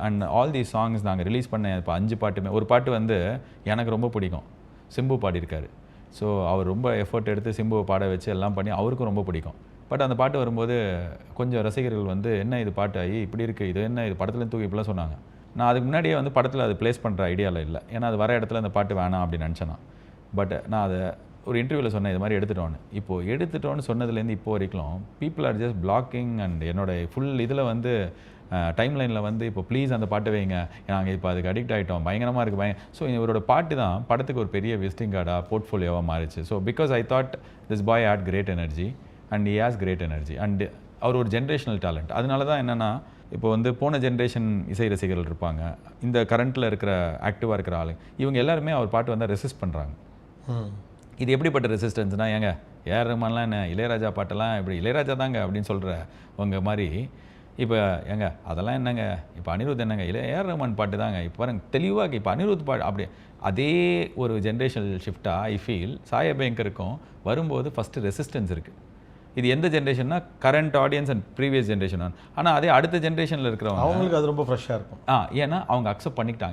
And all the songs நாங்கள் release பண்ண இப்போ 5 பாட்டுமே ஒரு பாட்டு வந்து எனக்கு ரொம்ப பிடிக்கும். சிம்பு பாடியிருக்காரு. ஸோ அவர் ரொம்ப எஃபர்ட் எடுத்து சிம்புவை பாட வச்சு எல்லாம் பண்ணி அவருக்கும் ரொம்ப பிடிக்கும். பட் அந்த பாட்டு வரும்போது கொஞ்சம் ரசிகர்கள் வந்து என்ன இது பாட்டு ஆகி இப்படி இருக்குது, இது என்ன இது படத்துலேருந்து தூக்கி இப்படிலாம் சொன்னாங்க. நான் அதுக்கு முன்னாடியே வந்து படத்தில் அது ப்ளேஸ் பண்ணுற ஐடியாவில் இல்லை. ஏன்னா அது வர இடத்துல அந்த பாட்டு வேணாம் அப்படின்னு நினச்சேன் நான். பட் நான் அதை ஒரு இன்டர்வியூவில் சொன்னேன் இது மாதிரி எடுத்துட்டோன்னு. இப்போது எடுத்துட்டோன்னு சொன்னதுலேருந்து இப்போ வரைக்கும் people are just blocking and என்னோட ஃபுல் இதில் வந்து டைம் லைனில் வந்து இப்போ ப்ளீஸ் அந்த பாட்டு வைங்க, நாங்கள் இப்போ அதுக்கு அடிக்ட் ஆகிட்டோம், பயங்கரமாக இருக்குது ஸோ இவரோட பாட்டு தான் படத்துக்கு ஒரு பெரிய விசிட்டிங் கார்டாக போர்ட்ஃபோலியோவாக மாறிச்சு. So because I thought this boy had great energy and he has great energy and அவர் ஒரு ஜென்ரேஷனல் டேலண்ட். அதனால தான் என்னென்னா இப்போ வந்து போன ஜென்ரேஷன் இசை ரசிகர்கள் இருப்பாங்க, இந்த கரண்ட்டில் இருக்கிற ஆக்டிவாக இருக்கிற ஆளு, இவங்க எல்லாருமே அவர் பாட்டு வந்து ரெசிஸ்ட் பண்ணுறாங்க. இது எப்படிப்பட்ட ரெசிஸ்டன்ஸ்னால் ஏங்க ஏஆர் ரஹ்மான்லாம் என்ன இளையராஜா பாட்டெல்லாம் இப்படி இளையராஜா தாங்க அப்படின்னு சொல்கிற உங்கள் மாதிரி இப்போ ஏங்க அதெல்லாம் என்னங்க இப்போ அனிருத் என்னங்க ஏஆர் ரஹ்மான் பாட்டு தாங்க இப்போ பாருங்க தெளிவாக இப்போ அனிருத் பாட்டு அப்படி அதே ஒரு ஜென்ரேஷனல் ஷிஃப்டாக ஐ ஃபீல் சாய் அபியங்கருக்கும் வரும்போது ஃபஸ்ட்டு ரெசிஸ்டன்ஸ் இருக்குது. இது எந்த ஜென்ரேஷன்னா current audience and previous generation. ஆனால் அதே அடுத்த ஜென்ரேஷனில் இருக்கிறவங்க அவங்களுக்கு அது ரொம்ப ஃப்ரெஷ்ஷாக இருக்கும். ஏன்னா அவங்க அக்செப்ட் பண்ணிக்கிட்டாங்க.